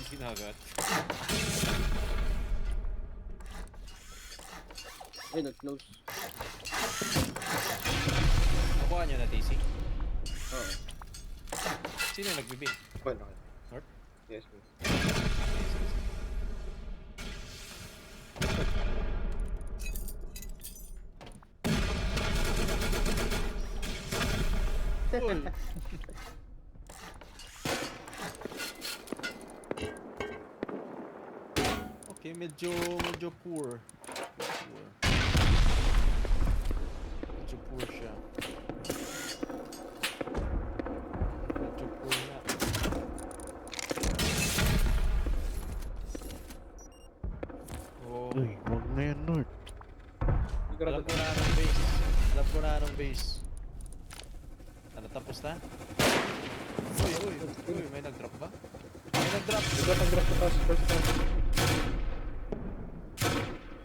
Ginagat. Ay, nag-close. Nakuha nyo na TC? Oo. Sino yung nagbibig? Bueno, okay. North? Yes, yes. Cool. Okay, medyo poor. Medyo poor siya. Medyo poor na. Oh, Uy, huwag na yan, North. alam ko na anong base. Alam ko na anong base. Ano, tapos na? Uy, may nag-drop ba? May nag-drop! Nag-drop sa taas, first taas.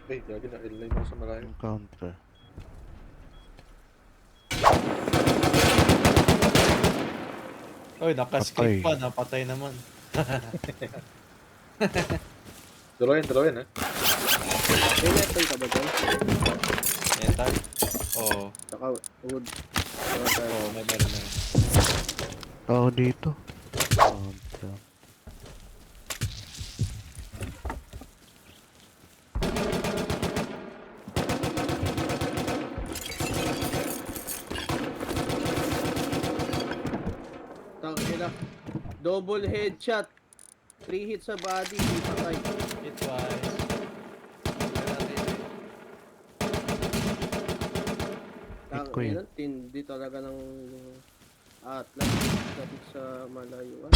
Ay, gagi na, inline ako sa malayo. Yung counter. Uy, naka-skip Patay. pa, napatay naman. Dalawa yun, eh. May metal ka ba dyan? Metal? Oo. Saka wood. Oo, may meron na yun. Tao dito. Counter. Tangina. Double headshot. 3 hits sa body. Di patay. Hit twice. ko yun. Tangina. Tindi talaga ng Atlas. Dapat sa malayuan.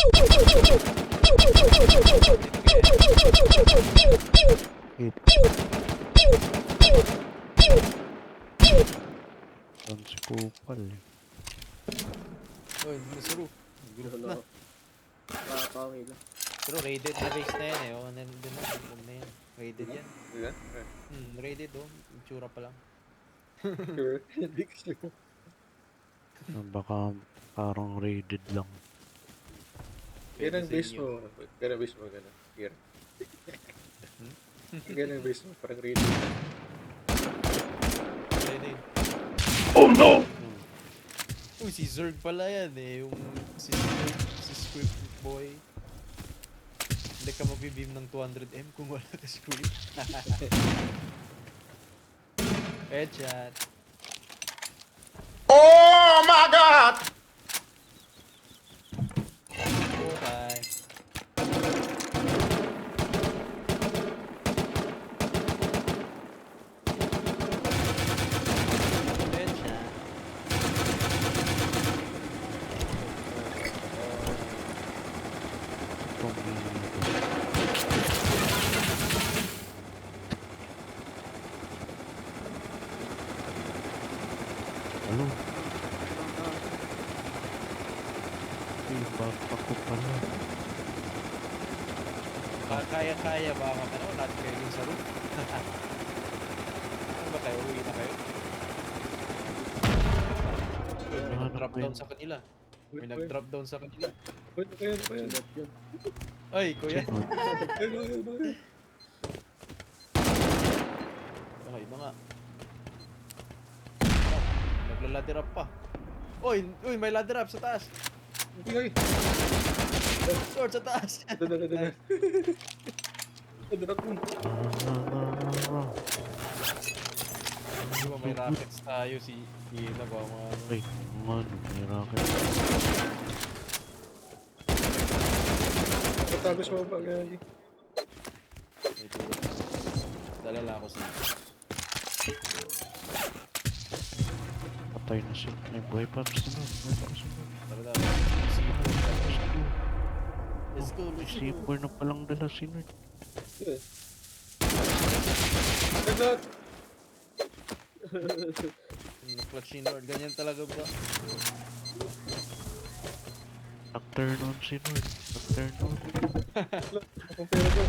Hit. Saan si Kupal eh. Uy, nasuro. Group na. Ano? Kakawin lang. Pero raided na base na yan eh. Oo, nandun na. Huwag na yan. Raided yan. Yan? Raided oh. Yung tsura pa lang. Sure. Hindi ko sure. Baka parang raided lang. Yan ang Pwede sa base inyo. mo. Yan ang base mo, gano'n. Here. Hmm? Yan ang base mo, parang reading. Raided. Oh no! Uy, si Zerg pala yan eh. Yung si Zerg, si Script Boy. Hindi ka mabibim ng 200M kung wala ka script. Headshot. Oh my God! Okay. Headshot. Ano? Ay, backpack ko pala. Kaya-kaya ba ka ano? Lahat kayo dun sa roof? Ano ba kayo? Uwi na kayo? May Ano nag-drop ba down yun? sa kanila. May nag-drop down sa kanila. Ano kaya? Sulat yun. Ay, kuya. Ano? Okay, mga. Nagla-ladder up pa. Uy, may ladder up sa taas. Okay. Sword sa taas. Dala. Dala ko. Di ba may rockets tayo si Ina ba mga ano. Ay, ano, may rocket. Patagos mo ba, gagi? May tulog. Dalala ako sa Patay na siya. May buhay pa. Sunod. Tara na. C4. Let's go, let's go. C4 na palang dala si North. Dala! Na-clutch ni Lord. Ganyan talaga ba? Nag-turn on si North. Nag-turn on. Akong pera ko.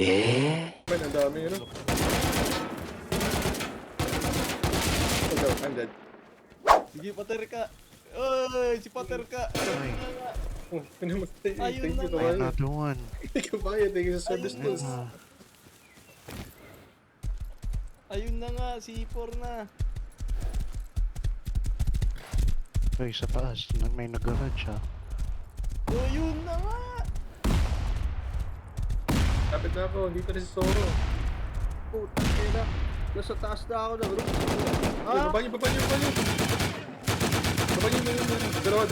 Man, ang dami yun. I'm dead. Sige, pater ka. Oy, si pater ka. Ay, Oh, pinamatay. Ayun Thank na you, nga. kabayan. another one. Thank you, kabayan. Thank you sa service Ayun tools. Ah, Ayun na nga, C4 na. ay, sa taas. May nag-garage ha. Oh, yun na nga. Kapit na ako. Dito na si Zoro. Puta ina. Nasa taas na ako na bro. Ay, baba niyo. Baba niyo. Dalawa.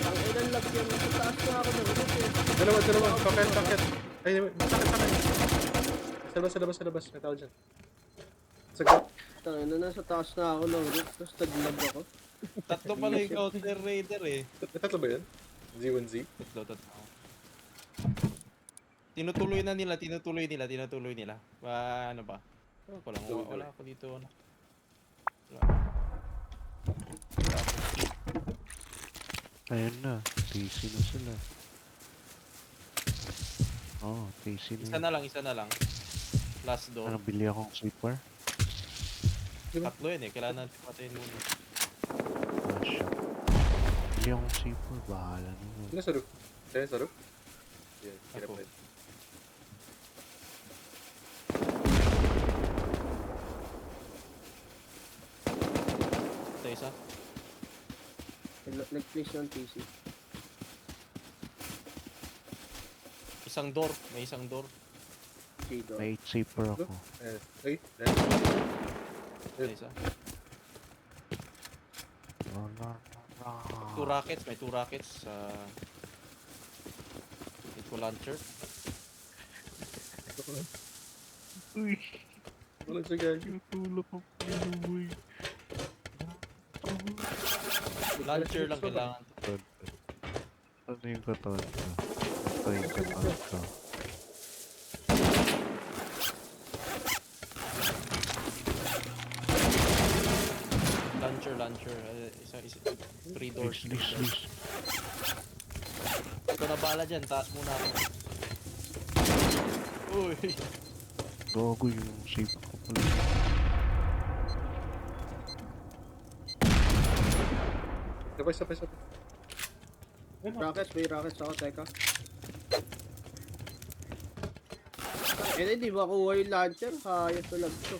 Ang ilan lang yan. Nasa taas na ako na bro. Dalawa. Paket. Ay, sakit. Sa labas. May tao dyan. Sagot. Tangina, nasa taas na ako na bro. Tapos taglag ako. Tatlo pala yung counter raider eh. May tatlo ba yan? Z1Z? Tatlo. Tinutuloy nila. Ano ba? Wala ako dito. Ano. Wala. Ayun na. TC na sila. Oh, TC na. Isa na lang. Last door. Ano, bili akong sleeper? Tatlo yun eh. Kailangan natin patayin muna. Ah, shit. Bili akong sleeper. Bahala na yun. Sino sa roof? Sino sa roof? Yan, hirap Ako. na yun. Ito isa. Nag-place ng PC. May isang door. Dito. May 8 sleeper ako. Ay, Ito isa. May two rockets. Ito launcher. Uy, walang siya gagi. tulak ang pinuwi. Launcher lang kailangan. Ano yung katawan ko? Ito yung katawan ko. Launcher. Isa. 3 doors. Please. Ikaw na bala dyan. Taas muna ako. Uy. Gago yung sleeper ko pala. Sabay. May rockets ako, teka. Hindi ba kuha yung launcher? Hayop na lang to.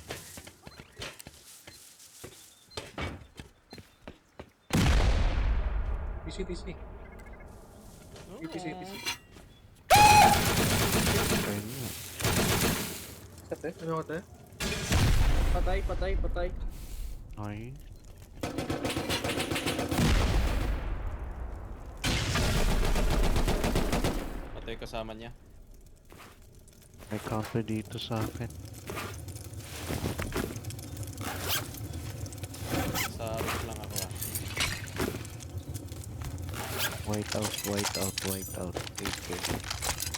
PC. Ayun nga. Sate? Ano ka tayo? Patay. Ay. Patay kasama niya. May counter dito sa akin. Sa roof lang ako ah. White out. Okay.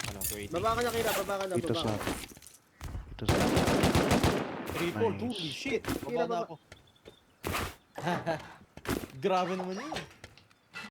Ano, wait. Baba ka na Kira, Dito sa baba ka. akin. Dito sa akin. Triple, Nice. holy shit! Kira, Baba na baba. ako. Grabe naman yun.